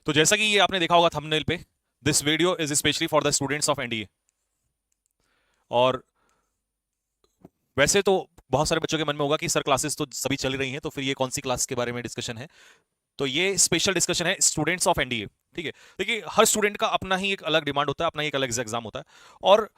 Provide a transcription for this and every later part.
तो जैसा कि ये आपने देखा होगा थंबनेल पे, this video is specially for the students of NDA. और वैसे तो बहुत सारे बच्चों के मन में होगा कि सर क्लासेस तो सभी चल रही हैं, तो फिर ये कौन सी क्लास के बारे में डिस्कशन है। तो ये स्पेशल डिस्कशन है स्टूडेंट्स ऑफ एनडीए। ठीक है, देखिए हर स्टूडेंट का अपना ही एक अलग डिमांड होता है, अपना ही एक अलग एग्जाम होता है, और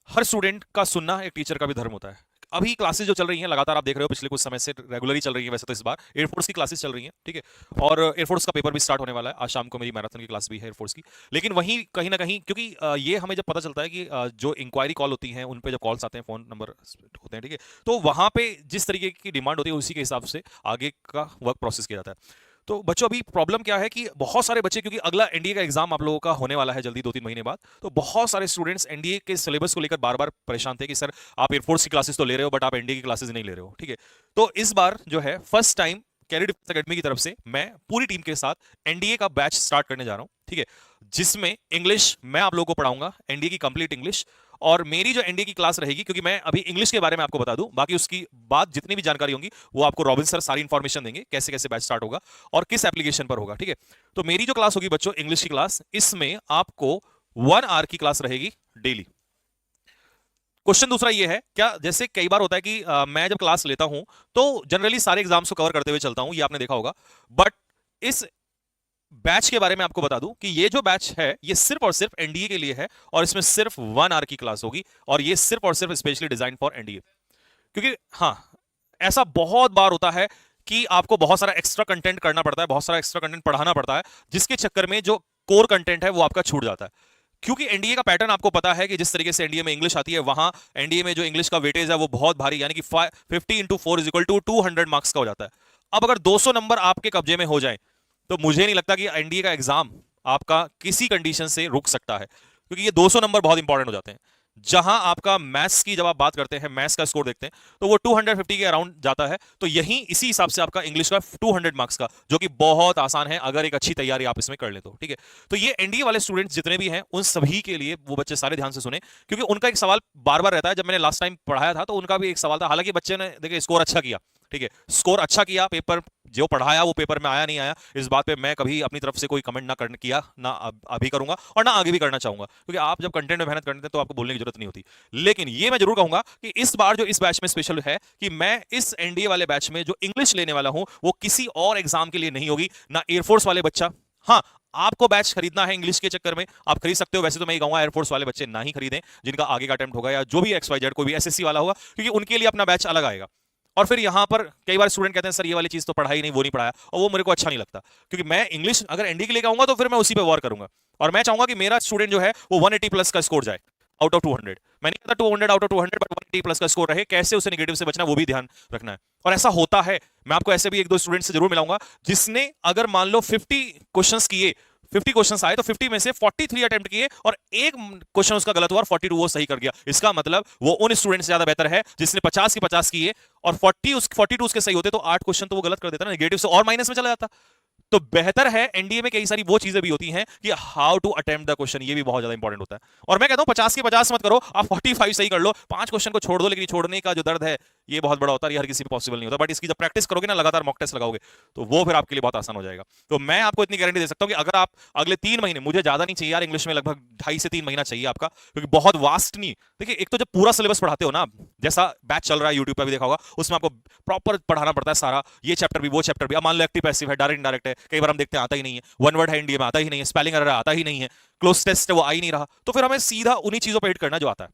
हर स्टूडेंट का सुनना एक टीचर का भी धर्म होता है। अभी क्लासेस जो चल रही हैं लगातार आप देख रहे हो, पिछले कुछ समय से रेगुलरली चल रही है। वैसे तो इस बार एयरफोर्स की क्लासेस चल रही हैं, ठीक है, और एयरफोर्स का पेपर भी स्टार्ट होने वाला है। आज शाम को मेरी मैराथन की क्लास भी है एयरफोर्स की। लेकिन वहीं कहीं ना कहीं, क्योंकि ये हमें जब पता चलता है कि जो इंक्वायरी कॉल होती हैं, उन पे जब कॉल्स आते हैं, फोन नंबर होते हैं, ठीक है, तो वहां पे जिस तरीके की डिमांड होती है उसी के हिसाब से आगे का वर्क प्रोसेस किया जाता है। तो बच्चों अभी प्रॉब्लम क्या है कि बहुत सारे बच्चे, क्योंकि अगला एनडीए का एग्जाम आप लोगों का होने वाला है जल्दी 2-3 महीने बाद, तो बहुत सारे स्टूडेंट्स एनडीए के सिलेबस को लेकर बार बार परेशान थे कि सर आप एयरफोर्स की क्लासेस तो ले रहे हो बट आप एनडीए की क्लासेस नहीं ले रहे हो। ठीक है, तो इस बार जो है first time career defence academy की तरफ से मैं पूरी टीम के साथ एनडीए का बैच स्टार्ट करने जा रहा हूं। ठीक है, जिसमें इंग्लिश मैं आप लोगों को पढ़ाऊंगा, एनडीए की कंप्लीट इंग्लिश। और मेरी जो एनडीए की क्लास रहेगी, क्योंकि मैं अभी इंग्लिश के बारे में आपको बता दूं, बाकी उसकी बाद जितनी भी जानकारी होगी वो आपको रॉबिन सर सारी इंफॉर्मेशन देंगे, कैसे कैसे बैच स्टार्ट होगा और किस एप्लीकेशन पर होगा। ठीक है, तो मेरी जो क्लास होगी बच्चों, इंग्लिश की क्लास, इसमें आपको 1 आवर की क्लास रहेगी डेली। क्वेश्चन दूसरा ये है, क्या जैसे कई बार होता है कि मैं जब क्लास लेता हूं तो जनरली सारे एग्जाम्स को कवर करते हुए चलता हूं, ये आपने देखा होगा। बट इस बैच के बारे में आपको बता दूं कि ये जो बैच है ये सिर्फ और सिर्फ एनडीए के लिए है, और इसमें सिर्फ 1 आवर की क्लास होगी, और ये सिर्फ और सिर्फ स्पेशली डिजाइन फॉर एनडीए। क्योंकि हाँ, ऐसा बहुत बार होता है कि आपको बहुत सारा एक्स्ट्रा कंटेंट करना पड़ता है, बहुत सारा एक्स्ट्रा कंटेंट पढ़ाना पड़ता है, जिसके चक्कर में जो कोर कंटेंट है वो आपका छूट जाता है। क्योंकि एनडीए का पैटर्न आपको पता है कि जिस तरीके से एनडीए में इंग्लिश आती है, वहां एनडीए में जो इंग्लिश का वेटेज है वो बहुत भारी, यानी कि 50 × 4 = 200 नंबर मार्क्स का हो जाता है। अब अगर 200 नंबर आपके कब्जे में हो जाए तो मुझे नहीं लगता कि एनडीए का एग्जाम आपका किसी कंडीशन से रुक सकता है, क्योंकि ये 200 नंबर बहुत इंपॉर्टेंट हो जाते हैं। जहां आपका मैथ्स की जब आप बात करते हैं, मैथ्स का स्कोर देखते हैं, तो वो 250 के अराउंड जाता है। तो यही इसी हिसाब से आपका इंग्लिश का 200 मार्क्स का, जो कि बहुत आसान है अगर एक अच्छी तैयारी आप इसमें कर ले तो। ठीक है, तो ये एनडीए वाले स्टूडेंट्स जितने भी हैं उन सभी के लिए, वो बच्चे सारे ध्यान से सुने, क्योंकि उनका एक सवाल बार बार रहता है। जब मैंने लास्ट टाइम पढ़ाया था तो उनका भी एक सवाल था, हालांकि बच्चे ने देखिए स्कोर अच्छा किया, ठीक है, स्कोर अच्छा किया, पेपर जो पढ़ाया वो पेपर में आया नहीं आया, इस बात पे मैं कभी अपनी तरफ से कोई कमेंट ना कर किया, ना अभी करूंगा और ना आगे भी करना चाहूंगा, क्योंकि आप जब कंटेंट में मेहनत करते हैं तो आपको बोलने की जरूरत नहीं होती। लेकिन ये मैं जरूर कहूंगा कि इस बार जो इस बैच में स्पेशल है कि मैं इस एनडीए वाले बैच में जो इंग्लिश लेने वाला हूं वो किसी और एग्जाम के लिए नहीं होगी, ना एयरफोर्स वाले बच्चा। हाँ, आपको बैच खरीदना है इंग्लिश के चक्कर में, आप खरीद सकते हो। वैसे तो मैं ये कहूंगा एयरफोर्स वाले बच्चे ना ही खरीदें, जिनका आगे का अटेम्प्ट होगा या जो भी XYZ कोई भी एसएससी वाला होगा, क्योंकि उनके लिए अपना बैच अलग आएगा। और फिर यहां पर कई बार स्टूडेंट कहते हैं सर ये वाली चीज तो पढ़ाई नहीं, वो नहीं पढ़ाया, और वो मेरे को अच्छा नहीं लगता, क्योंकि मैं इंग्लिश अगर एनडी के लिए आऊंगा तो फिर मैं उसी पे वर्क करूंगा। और मैं चाहूंगा कि मेरा स्टूडेंट जो है वो 180 प्लस का स्कोर जाए आउट ऑफ 200। मैं नहीं कहता 200 आउट ऑफ 200, बट 180 प्लस का स्कोर रहे। कैसे उसे नेगेटिव से बचना वो भी ध्यान रखना है, और ऐसा होता है। मैं आपको ऐसे भी 1-2 स्टूडेंट से जरूर मिलाऊंगा जिसने अगर मान लो 50 क्वेश्चंस किए, 50 क्वेश्चंस आए तो 50 में से 43 अटेम्प्ट किए और एक क्वेश्चन उसका गलत हुआ और 42 वो सही कर गया। इसका मतलब वो उन स्टूडेंट से ज्यादा बेहतर है जिसने 50 की 50 किए और 42 उसके सही होते, तो 8 क्वेश्चन तो वो गलत कर देता ना, नेगेटिव से और माइनस में चला जाता। तो बेहतर है, एनडीए में कई सारी वो चीजें भी होती हैं कि how to attempt the question, ये भी बहुत ज्यादा इंपॉर्टेंट होता है। और मैं कहता हूं 50 के 50 मत करो, आप 45 सही कर लो, 5 क्वेश्चन को छोड़ दो, लेकिन छोड़ने का जो दर्द है ये बहुत बड़ा होता है, ये हर किसी पे पॉसिबल नहीं होता। बट इसकी जब प्रैक्टिस करोगे ना, लगातार मॉक टेस्ट लगाओगे, तो वो फिर आपके लिए बहुत आसान हो जाएगा। तो मैं आपको इतनी गारंटी दे सकता हूं कि अगर आप अगले 3 महीने, मुझे ज्यादा नहीं चाहिए यार, इंग्लिश में लगभग 2.5 से 3 महीना चाहिए आपका, क्योंकि बहुत वास्ट नहीं। देखिए एक तो जब पूरा सिलेबस पढ़ाते हो ना, जैसा बैच चल रहा है यूट्यूब पर भी देखा होगा, उसमें आपको प्रॉपर पढ़ाना पड़ता है सारा, ये चैप्टर भी वो चैप्टर भी। अब मान लो एक्टिव पैसिव है, डायरेक्ट इनडायरेक्ट है, कई बार हम देखते हैं आता ही नहीं है, वन वर्ड है एनडीए में आता ही नहीं है, स्पेलिंग एरर आता ही नहीं है, क्लोज टेस्ट है वो आ ही नहीं रहा, तो फिर हमें सीधा उन्हीं चीजों पर हिट करना जो आता है।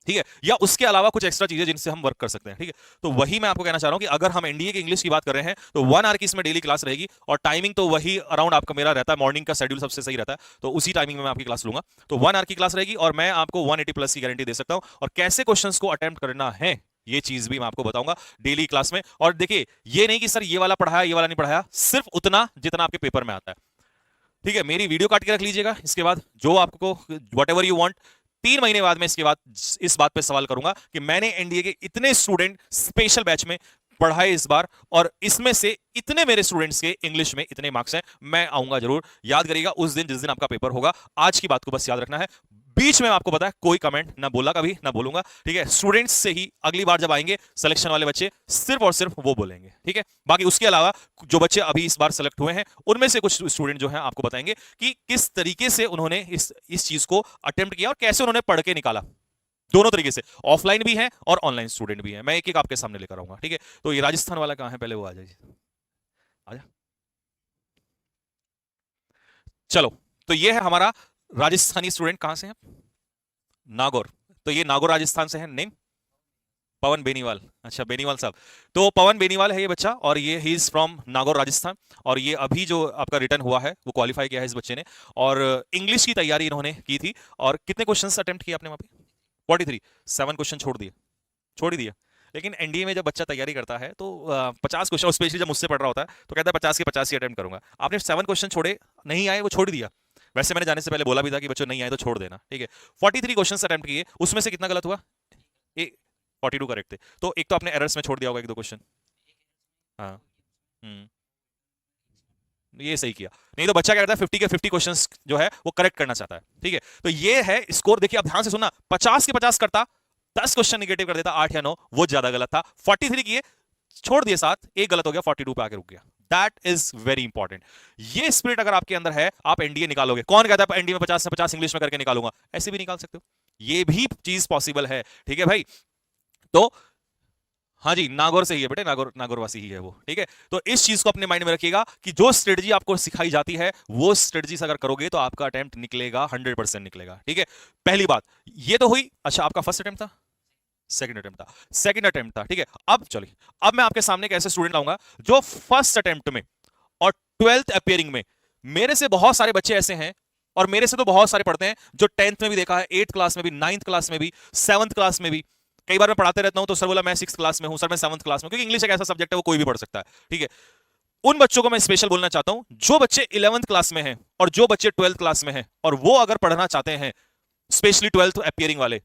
ठीक है, या उसके अलावा कुछ एक्स्ट्रा चीजें जिनसे हम वर्क कर सकते हैं। ठीक है, तो वही मैं आपको कहना चाह रहा हूं कि अगर हम एनडीए की इंग्लिश की बात कर रहे हैं तो 1 आवर की इसमें डेली क्लास रहेगी, और टाइमिंग तो वही अराउंड आपका मेरा रहता है, मॉर्निंग का शेड्यूल सबसे सही रहता है, तो उसी टाइमिंग में मैं आपकी क्लास लूंगा। तो 1 आवर की क्लास रहेगी और मैं आपको 180 प्लस की गारंटी दे सकता हूं, और कैसे क्वेश्चन को अटेम्प्ट करना है ये चीज भी मैं आपको बताऊंगा डेली क्लास में। और देखिए ये नहीं कि सर ये वाला पढ़ाया ये वाला नहीं पढ़ाया, सिर्फ उतना जितना आपके पेपर में आता है। ठीक है, मेरी वीडियो काट के रख लीजिएगा, इसके बाद जो आपको वट एवर यू वांट, 3 महीने बाद मैं इसके बाद इस बात पे सवाल करूंगा कि मैंने एनडीए के इतने स्टूडेंट स्पेशल बैच में पढ़ाए इस बार, और इसमें से इतने मेरे स्टूडेंट्स के इंग्लिश में इतने मार्क्स हैं। मैं आऊंगा जरूर, याद करिएगा उस दिन जिस दिन आपका पेपर होगा। आज की बात को बस याद रखना है, बीच में आपको पता है कोई कमेंट ना बोला, कभी ना बोलूंगा, ठीक है। स्टूडेंट्स से ही अगली बार जब आएंगे सिलेक्शन वाले बच्चे, सिर्फ और सिर्फ वो बोलेंगे, ठीक है। बाकी उसके अलावा जो बच्चे अभी इस बार सेलेक्ट हुए हैं उनमें से कुछ स्टूडेंट जो हैं आपको बताएंगे कि किस तरीके से उन्होंने इस चीज को अटेम्प्ट किया और कैसे उन्होंने पढ़ के निकाला। दोनों तरीके से, ऑफलाइन भी है और ऑनलाइन स्टूडेंट भी है। मैं एक एक आपके सामने लेकर आऊंगा, ठीक है। तो ये राजस्थान वाला कहां है, पहले वो आ जाइए, आजा। चलो, तो ये है हमारा राजस्थानी स्टूडेंट। कहां से है? नागौर। तो ये नागौर राजस्थान से है। नेम? पवन बेनीवाल। अच्छा, बेनीवाल साहब। तो पवन बेनीवाल है ये बच्चा, और ये he is from Nagaur Rajasthan. और ये अभी जो आपका रिटर्न हुआ है वो क्वालिफाई किया है इस बच्चे ने, और इंग्लिश की तैयारी इन्होंने की थी। और कितने क्वेश्चंस अटेम्प्ट किए आपने वहां पे? 43। 7 क्वेश्चन छोड़ ही दिए। लेकिन एनडीए में जब बच्चा तैयारी करता है तो 50 क्वेश्चन, स्पेशली जब मुझसे पढ़ रहा होता है तो कहता है 50 के 50 ही अटेम्प्ट करूंगा। आपने 7 क्वेश्चन छोड़े, नहीं आए, वो छोड़ दिया। वैसे मैंने जाने से पहले बोला भी था कि बच्चों नहीं आए तो छोड़ देना, ठीक है। 43 क्वेश्चन अटेम्प्ट किए, उसमें से कितना गलत हुआ? 42 करेक्ट थे। तो एक तो आपने एरर्स में छोड़ दिया होगा, एक दो क्वेश्चन। हाँ। हम्म। ये सही किया। नहीं तो बच्चा क्या करता है, 50 के 50 क्वेश्चंस जो है वो करेक्ट करना चाहता है, ठीक है। तो ये है स्कोर। देखिए अब ध्यान से सुनना, 50 के 50 करता, 10 क्वेश्चन निगेटिव कर देता, 8 या 9, वो ज्यादा गलत था। 43 किए, छोड़ दिए 7, एक गलत हो गया, 42 पे आके रुक गया। That is very important. ये स्पिरिट अगर आपके अंदर है, आप एनडीए निकालोगे। कौन कहता है एनडीए में 50 से 50 इंग्लिश में करके निकालूंगा? ऐसे भी निकाल सकते हो, ये भी चीज पॉसिबल है, ठीक है भाई। तो हाँ जी, नागौर से ही है बेटे, नागौर वासी ही है वो, ठीक है। तो इस चीज को अपने माइंड में रखिएगा कि जो स्ट्रेटजी आपको सिखाई जाती है वो स्ट्रेटजी अगर करोगे तो आपका अटेम्प्ट निकलेगा, 100% निकलेगा, ठीक है। पहली बात ये तो हुई। अच्छा, आपका फर्स्ट अटेम्प्ट था? सेकंड अटेम्प्ट था, ठीक है। अब चलिए, अब मैं आपके सामने एक ऐसे स्टूडेंट लाऊंगा जो फर्स्ट अटेम्प्ट में और 12th अपियरिंग में, मेरे से बहुत सारे बच्चे ऐसे हैं, और मेरे से तो बहुत सारे पढ़ते हैं, जो 10th में भी देखा है, 8th क्लास में भी, 9th क्लास में भी, 7th क्लास में भी। कई बार मैं पढ़ाते रहता हूं तो सर बोला मैं 6th क्लास में हूं, सर मैं 7th क्लास में, क्योंकि इंग्लिश एक ऐसा सब्जेक्ट है वो कोई भी पढ़ सकता है, ठीक है। उन बच्चों को मैं स्पेशल बोलना चाहता हूं जो बच्चे 11th क्लास में हैं और जो बच्चे 12th क्लास में हैं, और वो अगर पढ़ना चाहते हैं, स्पेशली 12th अपियरिंग वाले।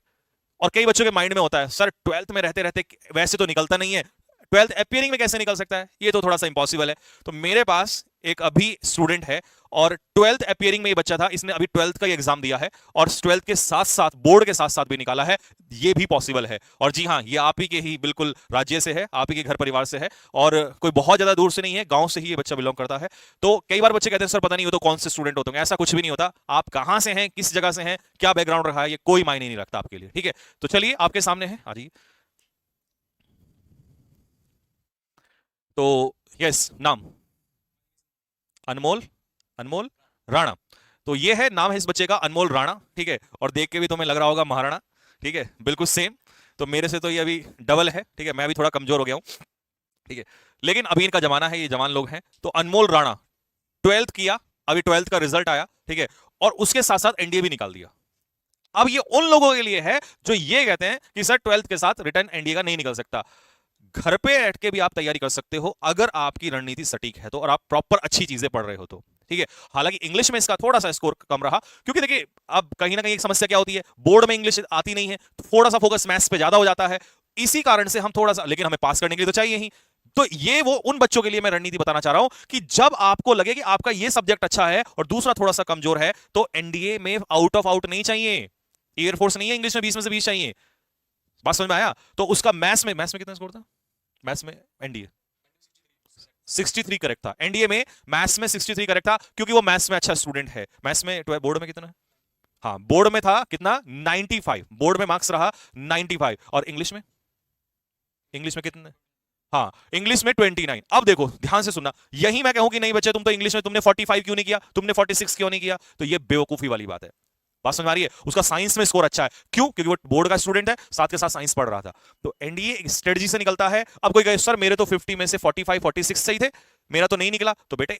और कई बच्चों के माइंड में होता है सर 12th में रहते रहते वैसे तो निकलता नहीं है, 12th अपियरिंग में कैसे निकल सकता है, ये तो थोड़ा सा इंपॉसिबल है। तो मेरे पास एक अभी स्टूडेंट है, और 12th अपियरिंग में ये बच्चा था, इसने अभी 12th का एग्जाम दिया है, और 12th के साथ साथ बोर्ड के साथ साथ भी निकाला है। ये भी पॉसिबल है। और जी हाँ, ये आप ही के ही बिल्कुल राज्य से है, आप ही के घर परिवार से है, और कोई बहुत ज्यादा दूर से नहीं है, गांव से ही ये बच्चा बिलोंग करता है। तो कई बार बच्चे कहते हैं सर पता नहीं हो तो कौन से स्टूडेंट होते हैं, ऐसा कुछ भी नहीं होता। आप कहां से हैं, किस जगह से हैं, क्या बैकग्राउंड रहा है, ये कोई मायने नहीं रखता आपके लिए, ठीक है। तो चलिए आपके सामने है, आ जाइए। तो यस, नाम अनमोल, अनमोल राणा। तो ये है, नाम है इस बच्चे का अनमोल राणा, ठीक है। और देख के भी तुम्हें लग रहा होगा महाराणा, ठीक है, बिल्कुल सेम। तो मेरे से तो ये अभी डबल है, ठीक है, मैं भी थोड़ा कमजोर हो गया हूं, ठीक है। लेकिन अभी इनका जमाना है, ये जवान लोग हैं। तो अनमोल राणा 12th किया, अभी 12th का रिजल्ट आया, ठीक है, और उसके साथ साथ एनडीए भी निकाल दिया। अब ये उन लोगों के लिए है जो ये कहते हैं कि सर 12th के साथ रिटर्न एनडीए का नहीं निकल सकता। घर पे बैठ के भी आप तैयारी कर सकते हो अगर आपकी रणनीति सटीक है तो, और आप प्रॉपर अच्छी चीजें पढ़ रहे हो तो, ठीक है। हालांकि इंग्लिश में इसका थोड़ा सा स्कोर कम रहा, क्योंकि देखिए अब कहीं ना कहीं एक समस्या क्या होती है, बोर्ड में इंग्लिश आती नहीं है तो थोड़ा सा फोकस मैथ्स पे ज्यादा हो जाता है। इसी कारण से हम थोड़ा सा, लेकिन हमें पास करने के लिए तो चाहिए ही। तो ये वो उन बच्चों के लिए मैं रणनीति बताना चाह रहा हूं कि जब आपको लगे कि आपका ये सब्जेक्ट अच्छा है और दूसरा थोड़ा सा कमजोर है, तो एनडीए में आउट ऑफ आउट नहीं चाहिए, एयरफोर्स नहीं है, इंग्लिश में 20 में से 20 चाहिए। बात समझ में आया? तो उसका मैथ्स में कितना स्कोर था? मैथ्स में एनडीए 63 करेक्ट था। एनडीए में मैथ्स में 63 करेक्ट था, क्योंकि वो मैथ्स में अच्छा स्टूडेंट है। मैथ्स में बोर्ड में कितना है? हाँ, बोर्ड में था कितना? 95। बोर्ड में मार्क्स रहा 95। और इंग्लिश में कितने? हाँ, इंग्लिश में 29। अब देखो ध्यान से सुनना, यही मैं कहूं कि नहीं बच्चे तुम तो इंग्लिश में तुमने 45 क्यों नहीं किया, तुमने 46 क्यों नहीं किया, तो ये बेवकूफी वाली बात है। बात समझ आ रही है? उसका साइंस में स्कोर अच्छा है, क्यों? क्योंकि वो बोर्ड का स्टूडेंट है, साथ के साथ साइंस पढ़ रहा था। तो एनडीए स्ट्रेटजी से निकलता है। अब कोई कहे सर मेरे तो 50 में से 45 46 सही थे, मेरा तो नहीं निकला, तो बेटे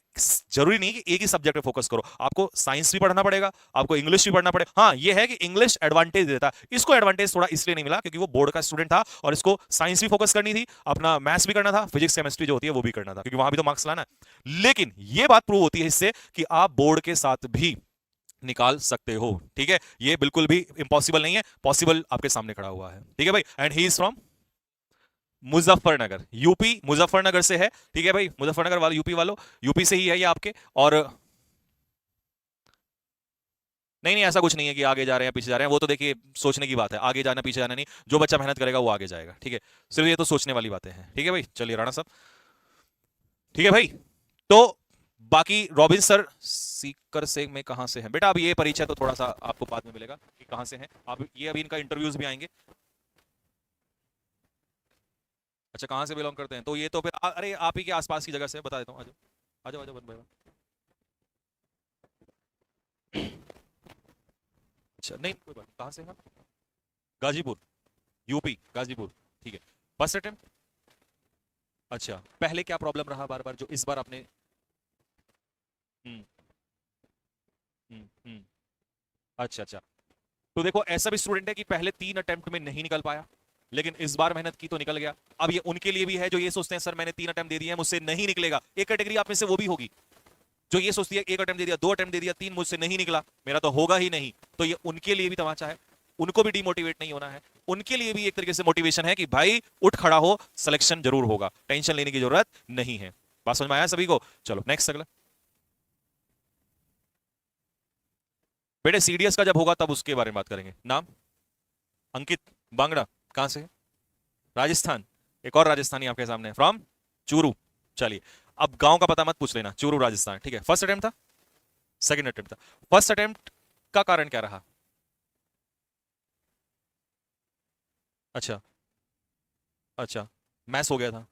जरूरी नहीं कि एक ही सब्जेक्ट पे फोकस करो, आपको साइंस भी पढ़ना पड़ेगा, आपको इंग्लिश भी पढ़ना पड़ेगा। हाँ, ये है कि इंग्लिश एडवांटेज देता है, इसको एडवांटेज थोड़ा इसलिए नहीं मिला क्योंकि वो बोर्ड का स्टूडेंट था और इसको साइंस भी फोकस करनी थी, अपना मैथ्स भी करना था, फिजिक्स केमिस्ट्री जो होती है वो भी करना था, क्योंकि वहां भी तो मार्क्स लाना है। लेकिन ये बात प्रूव होती है इससे कि आप बोर्ड के साथ भी निकाल सकते हो, ठीक है। ये बिल्कुल भी इंपॉसिबल नहीं है, पॉसिबल आपके सामने खड़ा हुआ है, ठीक है भाई। And he is from Muzaffarnagar, UP, Muzaffarnagar से है, ठीक है भाई। मुजफ्फरनगर वाले यूपी वालों, यूपी से ही है ये आपके। और नहीं नहीं, ऐसा कुछ नहीं है कि आगे जा रहे हैं पीछे जा रहे हैं, वो तो देखिए सोचने की बात है, आगे जाना पीछे जाना नहीं, जो बच्चा मेहनत करेगा वो आगे जाएगा, ठीक है। सिर्फ ये तो सोचने वाली बातें हैं, ठीक है भाई। चलिए राणा साहब, ठीक है भाई। तो बाकी रॉबिन सर सीकर से में कहां से हैं बेटा? अब ये परिचय तो थोड़ा सा आपको बाद में मिलेगा कि कहां से हैं आप, ये अभी इनका इंटरव्यूज भी आएंगे। अच्छा, कहां से बिलोंग करते हैं? तो ये तो फिर अरे आप ही के आसपास की जगह से बता देता हूँ, आ जाओ आ जाओ आ जाओ, वन बाय वन। अच्छा नहीं कोई बात, कहां से हैं आप? गाजीपुर, यूपी गाजीपुर, ठीक है। First attempt? अच्छा, पहले क्या प्रॉब्लम रहा बार बार जो इस बार आपने? हम्म हम्म। अच्छा अच्छा, तो देखो ऐसा भी स्टूडेंट है कि पहले 3 अटेम्प्ट में नहीं निकल पाया, लेकिन इस बार मेहनत की तो निकल गया। अब ये उनके लिए भी है जो ये सोचते हैं सर मैंने 3 अटेम्प्ट दे दिए हैं मुझसे नहीं निकलेगा। एक कैटेगरी आप में से वो भी होगी जो ये सोचती है 1 अटेम्प्ट दे दिया, 2 अटेम्प्ट दे दिया, 3 मुझसे नहीं निकला, मेरा तो होगा ही नहीं। तो ये उनके लिए भी तमाचा है, उनको भी डिमोटिवेट नहीं होना है, उनके लिए भी एक तरीके से मोटिवेशन है कि भाई उठ खड़ा हो, सिलेक्शन जरूर होगा, टेंशन लेने की जरूरत नहीं है। बात समझ में आया सभी को? चलो नेक्स्ट अगला। बेटे सीडीएस का जब होगा तब उसके बारे में बात करेंगे। नाम? अंकित बांगड़ा, कहां से है? राजस्थान। एक और राजस्थानी आपके सामने, फ्रॉम चूरू। चलिए, अब गांव का पता मत पूछ लेना, चूरू राजस्थान, ठीक है। फर्स्ट अटेम्प्ट था, सेकंड अटेम्प्ट था? फर्स्ट अटेम्प्ट का कारण क्या रहा? अच्छा अच्छा, मैथ्स हो गया था,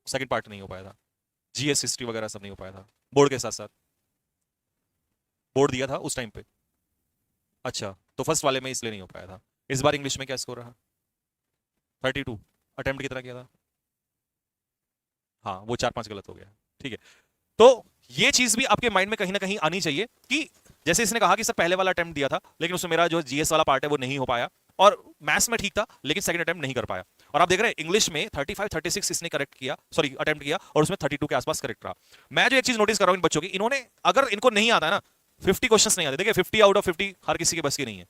सेकंड पार्ट नहीं हो पाया था, जीएस हिस्ट्री वगैरह सब नहीं हो पाया था, बोर्ड के साथ साथ? बोर्ड दिया था उस टाइम पे? अच्छा, तो फर्स्ट वाले में इसलिए नहीं हो पाया था। इस बार इंग्लिश में क्या स्कोर रहा? 32। अटेम्प्ट कितना किया था? हाँ, वो 4-5 गलत हो गया, ठीक है। तो ये चीज भी आपके माइंड में कहीं ना कहीं आनी चाहिए कि जैसे इसने कहा कि सर पहले वाला अटेम्प्ट दिया था लेकिन उसमें मेरा जो जीएस वाला पार्ट है वो नहीं हो पाया, और मैथ्स में ठीक था लेकिन सेकंड अटेम्प्ट नहीं कर पाया। और आप देख रहे हैं इंग्लिश में 35-36 इसने करेक्ट किया, सॉरी अटेम्प्ट किया, और उसमें 32 के आसपास करेक्ट रहा। मैं जो एक चीज नोटिस कर रहा हूं इन बच्चों की, इन्होंने अगर इनको नहीं आता है ना 50 क्वेश्चन नहीं आते, देखिए 50 आउट ऑफ 50 हर किसी के बस की नहीं है,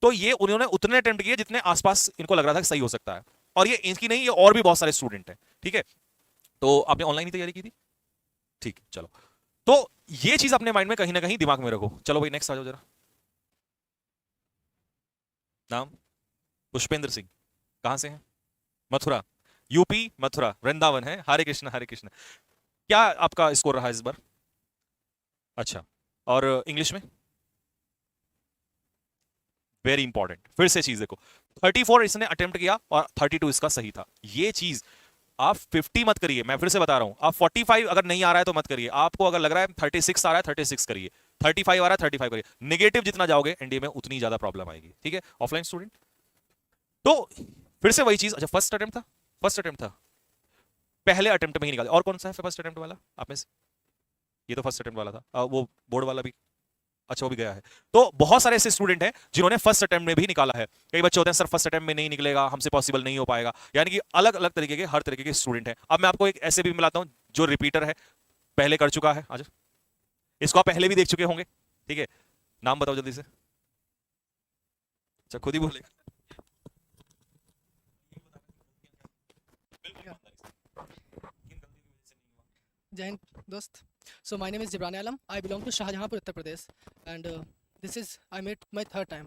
तो ये उन्होंने उतने अटेम्प्ट किए जितने आसपास इनको लग रहा था कि सही हो सकता है। और ये इनकी नहीं, ये और भी बहुत सारे स्टूडेंट हैं, ठीक है। तो आपने ऑनलाइन ही तैयारी की थी, ठीक है चलो। तो ये चीज अपने माइंड में कहीं ना कहीं दिमाग में रखो। चलो भाई नेक्स्ट आ जाओ जरा। नाम? पुष्पेंद्र सिंह, कहां से हैं? मथुरा, यूपी मथुरा, वृंदावन है। हरे कृष्ण हरे कृष्ण। क्या आपका स्कोर रहा इस बार? अच्छा, और इंग्लिश में? वेरी इंपॉर्टेंट, फिर से चीज देखो, 34 इसने अटेम्प्ट किया और 32 इसका सही था। ये चीज आप 50 मत करिए, मैं फिर से बता रहा हूं, आप 45 अगर नहीं आ रहा है तो मत करिए, आपको अगर लग रहा है 36 आ रहा है 36 करिए, 35 आ रहा है 35 करिए। नेगेटिव जितना जाओगे एनडीए में उतनी ज्यादा प्रॉब्लम आएगी, ठीक है ऑफलाइन स्टूडेंट। तो फिर से वही चीज, अच्छा फर्स्ट अटेम्प्ट था, फर्स्ट अटेम्प्ट था, पहले अटेम्प्ट में ही निकाल। और कौन सा है फर्स्ट अटेम्प्ट वाला आप में से? ये तो फर्स्ट अटेम्प्ट वाला था, वो बोर्ड वाला भी, अच्छा वो भी गया है। तो बहुत सारे ऐसे स्टूडेंट हैं जिन्होंने फर्स्ट अटेम्प्ट में भी निकाला है। कई बच्चे होते हैं सर फर्स्ट अटेम्प्ट में नहीं निकलेगा, हमसे पॉसिबल नहीं हो पाएगा, यानी कि अलग अलग तरीके के हर तरीके के स्टूडेंट हैं। अब मैं आपको एक ऐसे भी मिलाता हूं जो रिपीटर है, पहले कर चुका है, आज इसको आप पहले भी देख चुके होंगे, ठीक है। नाम बताओ जल्दी से। अच्छा खुद ही बोलेगा। जय हिंद दोस्त. So my name is Jibrani Alam. I belong to Shahjahanpur, Uttar Pradesh, and this is I made my third time.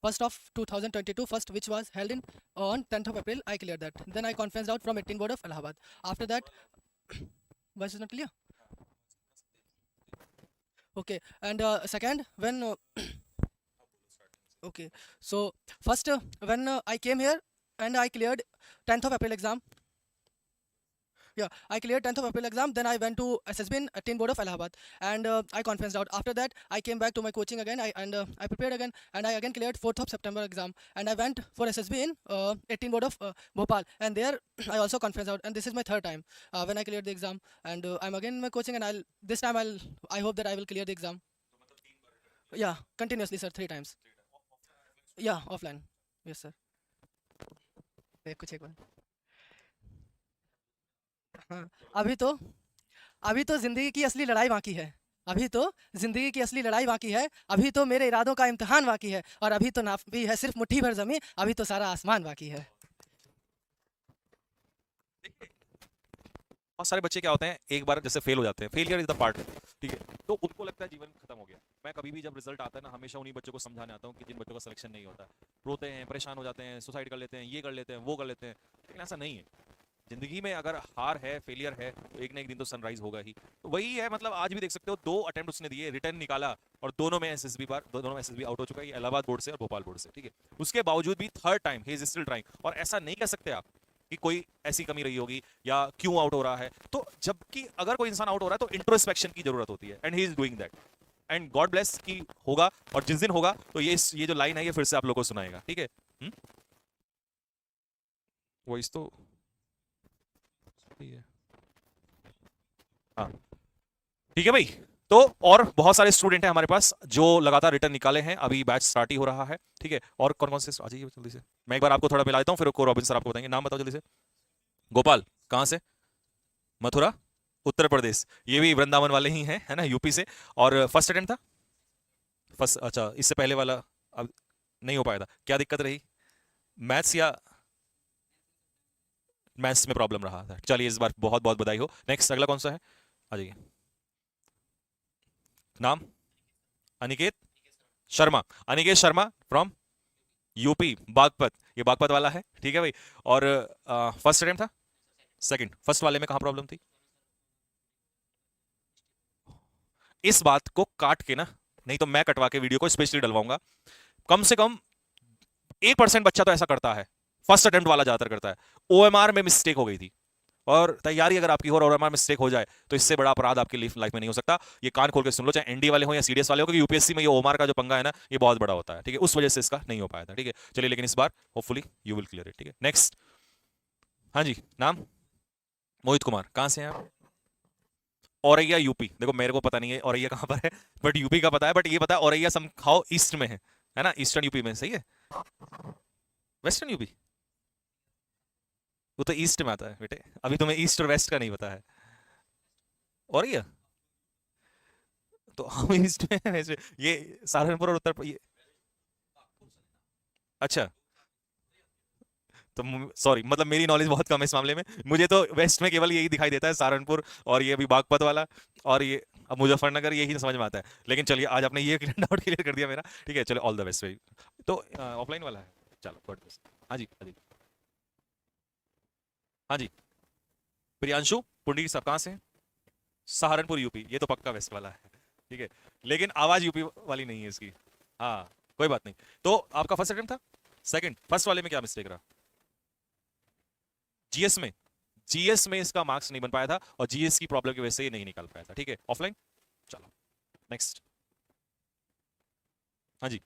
First of 2022, first which was held in on 10th of April. I cleared that. Then I conferenced out from 18 board of Allahabad. After that, voice is not clear. Okay, and second when okay, so first when I came here and I cleared 10th of April exam. Yeah, I cleared 10th of April exam. Then I went to SSB in 18 board of Allahabad, and I conferenced out. After that, I came back to my coaching again. I prepared again, and I again cleared 4th of September exam. And I went for SSB in 18 board of Bhopal, and there I also conferenced out. And this is my third time when I cleared the exam. And I'm again in my coaching, and this time I hope that I will clear the exam. Yeah, continuously, sir, 3 times. Yeah, offline. Yes, sir. कुछ एक बार. हाँ, अभी तो अभी तो जिंदगी की असली लड़ाई बाकी है. अभी तो जिंदगी की असली लड़ाई बाकी है. अभी तो मेरे इरादों का इम्तिहान बाकी है. और अभी तो नापी है सिर्फ मुट्ठी भर जमीन. अभी तो सारा आसमान बाकी है. बहुत सारे बच्चे क्या होते हैं एक बार जैसे फेल हो जाते हैं, फेलियर इज द पार्ट, ठीक है, तो उनको लगता है जीवन खत्म हो गया। मैं कभी भी जब रिजल्ट आता है ना, हमेशा उन्हीं बच्चों को समझाने आता हूँ कि जिन बच्चों का सिलेक्शन नहीं होता, रोते हैं, परेशान हो जाते हैं, सुसाइड कर लेते हैं, ये कर लेते हैं, वो कर लेते हैं। लेकिन ऐसा नहीं है। जिंदगी में अगर हार है, फेलियर है, तो एक ना एक दिन तो सनराइज होगा ही। तो वही है, मतलब आज भी देख सकते हो 2 अटेम्प्ट उसने दिए, रिटर्न निकाला, और दोनों में एसएसबी आउट हो चुका है, इलाहाबाद बोर्ड से और भोपाल बोर्ड से, ठीक है। उसके बावजूद भी third time he is still trying. और ऐसा नहीं कह सकते आप कि कोई ऐसी कमी रही होगी या क्यों आउट हो रहा है। तो जबकि अगर कोई इंसान आउट हो रहा है तो इंट्रोस्पेक्शन की जरूरत होती है, and he is doing that, and God bless कि होगा। और जिस दिन होगा तो ये जो लाइन है ये फिर से आप लोगों को सुनाएगा, ठीक है। वॉइस तो ठीक है, हाँ ठीक है भाई। तो और बहुत सारे स्टूडेंट हैं हमारे पास जो लगातार रिटर्न निकाले हैं, अभी बैच स्टार्ट ही हो रहा है, ठीक है। और कौन कौन से आ जाइए जल्दी से, मैं एक बार आपको थोड़ा मिला देता हूँ, फिर को रॉबिन सर आपको बताएंगे। नाम बताओ जल्दी से। गोपाल कहाँ से? मथुरा, उत्तर प्रदेश। ये भी वृंदावन वाले ही हैं, है ना, यूपी से। और फर्स्ट अटेम्प्ट था? फर्स्ट, अच्छा, इससे पहले वाला अब नहीं हो पाया था, क्या दिक्कत रही? मैथ्स या मैथ्स में प्रॉब्लम रहा था? चलिए इस बार बहुत बहुत बधाई हो। नेक्स्ट अगला कौन सा है? आ जाइए। नाम? अनिकेत शर्मा। Aniket Sharma from UP, Baghpat. ये बागपत वाला है, ठीक है भाई। और फर्स्ट अटेम्प्ट था? सेकंड। फर्स्ट वाले में कहाँ प्रॉब्लम थी? इस बात को काट के ना, नहीं तो मैं कटवा के वीडियो को स्पेशली डलवाऊंगा। कम से कम 1% बच्चा तो ऐसा करता है, फर्स्ट अटेम्प्ट वाला ज्यादातर करता है। ओएमआर में मिस्टेक हो गई थी, और तैयारी अगर आपकी हो और ओएमआर मिस्टेक हो जाए तो इससे बड़ा अपराध आपकी लाइफ में नहीं हो सकता। ये कान खोल के सुन लो, चाहे एनडी वाले हो या सीडीएस वाले हो, क्योंकि यूपीएससी में ये ओएमआर का जो पंगा है ना, ये बहुत बड़ा होता है, ठीक है। उस वजह से इसका नहीं हो पाया था, ठीक है। चलिए, लेकिन इस बार hopefully you will clear it, ठीक है। नेक्स्ट। हाँ जी, नाम? मोहित कुमार। कहाँ से हैं आप? औरैया यूपी। देखो मेरे को पता नहीं है औरैया कहाँ पर है, बट यूपी का पता है। बट ये पता है औरैया समहाउ ईस्ट में है ना, ईस्टर्न यूपी में, सही है। Western UP? वो तो ईस्ट में आता है बेटे, अभी तुम्हें ईस्ट और वेस्ट का नहीं पता है। औरैया तो हम ईस्ट में हैं वैसे। ये सहारनपुर और ये अच्छा। तो सॉरी, मतलब मेरी नॉलेज बहुत कम है इस मामले में। मुझे तो वेस्ट में केवल यही दिखाई देता है, सहारनपुर और ये अभी बागपत वाला, और ये अब मुजफ्फरनगर, यही समझ में आता है। लेकिन चलिए, आज आपने ये डाउट क्लियर कर दिया मेरा, ठीक है। चलो, ऑल द बेस्ट भाई। तो ऑफलाइन वाला है, चलो गुड। हाँ जी, हाँ जी, हाँ जी। प्रियांशु पुंडी साहब कहाँ से हैं? सहारनपुर यूपी, ये तो पक्का वेस्ट वाला है, ठीक है। लेकिन आवाज यूपी वाली नहीं है इसकी। हाँ, कोई बात नहीं। तो आपका फर्स्ट अटेम्प्ट था? सेकंड। फर्स्ट वाले में क्या मिस्टेक रहा? जीएस में? जीएस में इसका मार्क्स नहीं बन पाया था, और जीएस की प्रॉब्लम की वजह से ये नहीं निकाल पाया था, ठीक है। ऑफलाइन, चलो नेक्स्ट। हाँ जी,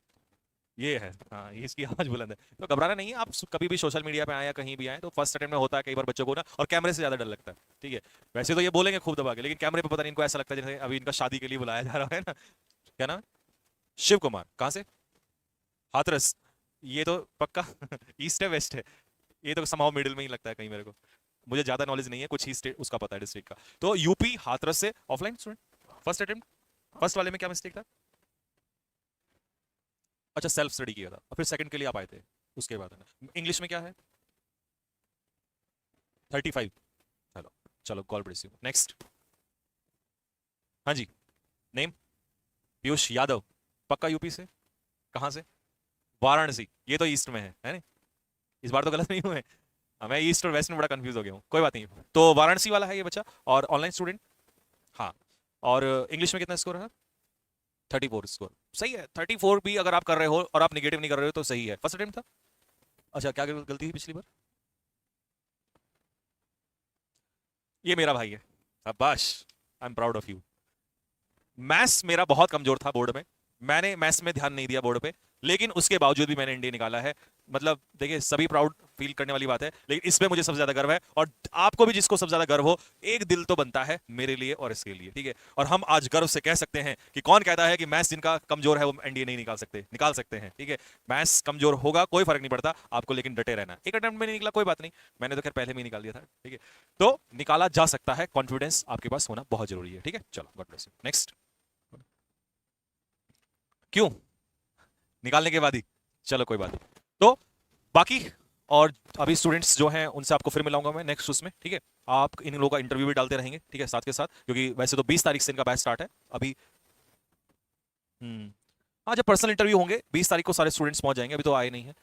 ये है, हाँ, ये इसकी आवाज बुलंद है। तो घबराना नहीं है, आप कभी भी सोशल मीडिया पे आए या कहीं भी आए तो फर्स्ट अटेम्प्ट में होता है कई बार बच्चों को ना, और कैमरे से ज्यादा डर लगता है, ठीक है। वैसे तो ये बोलेंगे खूब दबा के, लेकिन कैमरे पे पता नहीं इनको ऐसा लगता है जैसे अभी इनका शादी के लिए बुलाया जा रहा है ना। क्या नाम है? शिव कुमार। कहाँ से? हाथरस। ये तो पक्का ईस्ट है वेस्ट है? ये तो समाव मिडिल में ही लगता है कहीं मेरे को। मुझे ज्यादा नॉलेज नहीं है, कुछ ही स्टेट उसका पता है, डिस्ट्रिक्ट का। तो यूपी हाथरस से offline student. First attempt, first वाले में क्या मिस्टेक था? अच्छा, सेल्फ स्टडी किया था, और फिर सेकंड के लिए आप आए थे उसके बाद, है ना। इंग्लिश में क्या है? 35। चलो चलो, गॉड ब्लेस यू। नेक्स्ट। हाँ जी, नेम? पीयूष यादव। पक्का यूपी से? कहाँ से? वाराणसी। ये तो ईस्ट में है ना? इस बार तो गलत नहीं हुए। मैं ईस्ट और वेस्ट में बड़ा कंफ्यूज हो गया हूँ, कोई बात नहीं। तो वाराणसी वाला है ये बच्चा, और ऑनलाइन स्टूडेंट। हाँ, और इंग्लिश में कितना स्कोर है? 34 स्कोर, सही है। 34 भी अगर आप कर रहे हो और आप निगेटिव नहीं कर रहे हो तो सही है। फर्स्ट अटेम्प्ट था? अच्छा, क्या गलती थी पिछली बार? ये मेरा भाई है, शाबाश, I am proud of you. Maths मेरा बहुत कमजोर था बोर्ड में, मैंने मैथ्स में ध्यान नहीं दिया बोर्ड पे, लेकिन उसके बावजूद भी मैंने इंडिया निकाला है। मतलब देखिए, सभी प्राउड फील करने वाली बात है, लेकिन इसमें मुझे सबसे ज्यादा गर्व है, और आपको भी, जिसको सबसे ज्यादा गर्व हो, एक दिल तो बनता है मेरे लिए और इसके लिए, ठीक है। और हम आज गर्व से कह सकते हैं कि कौन कहता है कि मैथ्स जिनका कमजोर है वो एनडीए नहीं निकाल सकते? निकाल सकते हैं, ठीक है। मैथ्स कमजोर होगा, कोई फर्क नहीं पड़ता आपको, लेकिन डटे रहना। एक अटेम्प्ट में नहीं निकला, कोई बात नहीं, मैंने तो खैर पहले में ही निकाल दिया था, ठीक है। तो निकाला जा सकता है, कॉन्फिडेंस आपके पास होना बहुत जरूरी है, ठीक है। चलो, गॉड ब्लेस यू। नेक्स्ट। क्यों? निकालने के बाद ही? चलो कोई बात नहीं। तो बाकी और अभी स्टूडेंट्स जो हैं उनसे आपको फिर मिलाऊंगा मैं नेक्स्ट उसमें, ठीक है। आप इन लोगों का इंटरव्यू भी डालते रहेंगे, ठीक है, साथ के साथ, क्योंकि वैसे तो 20 तारीख से इनका बैच स्टार्ट है अभी। हाँ, जब पर्सनल इंटरव्यू होंगे 20 तारीख को सारे स्टूडेंट्स पहुंच जाएंगे, अभी तो आए नहीं है।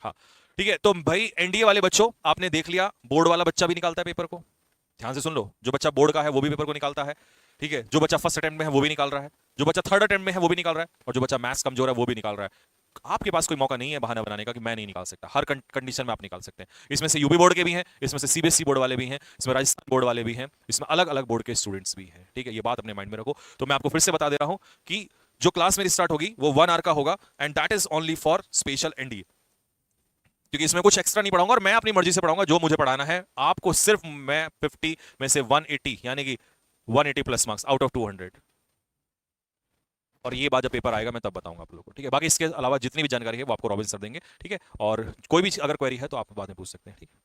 हाँ ठीक है, तो भाई एनडीए वाले बच्चों, आपने देख लिया बोर्ड वाला बच्चा भी निकालता है पेपर को, ध्यान से सुन लो, जो बच्चा बोर्ड का है वो भी पेपर को निकालता है, ठीक है, जो बच्चा फर्स्ट अटेम्प्ट में है वो भी निकाल रहा है, जो बच्चा थर्ड अटेम्प्ट में है वो भी निकाल रहा है, और जो बच्चा मैथ्स कमजोर है वो भी निकाल रहा है। आपके पास कोई मौका नहीं है बहाना बनाने का कि मैं नहीं निकाल सकता, हर कंडीशन में आप निकाल सकते हैं। इसमें से यूपी बोर्ड के भी हैं, इसमें से सीबीएसई बोर्ड वाले भी हैं, इसमें राजस्थान बोर्ड वाले भी हैं, इसमें अलग अलग बोर्ड के स्टूडेंट्स भी हैं, ठीक है, ये बात अपने माइंड में रखो। तो मैं आपको फिर से बता दे रहा हूं कि जो क्लास मेरी स्टार्ट होगी वो 1 आवर का होगा, and that is only for special NDA, क्योंकि इसमें कुछ एक्स्ट्रा नहीं पढ़ाऊंगा और मैं अपनी मर्जी से पढ़ाऊंगा जो मुझे पढ़ाना है। आपको सिर्फ मैं 50 में से 180 यानी कि 180 प्लस मार्क्स आउट ऑफ 200, और ये बात जब पेपर आएगा मैं तब बताऊंगा आप लोगों को, ठीक है। बाकी इसके अलावा जितनी भी जानकारी है वो आपको रॉबिन सर देंगे, ठीक है, और कोई भी अगर क्वेरी है तो आप बाद में पूछ सकते हैं, ठीक है।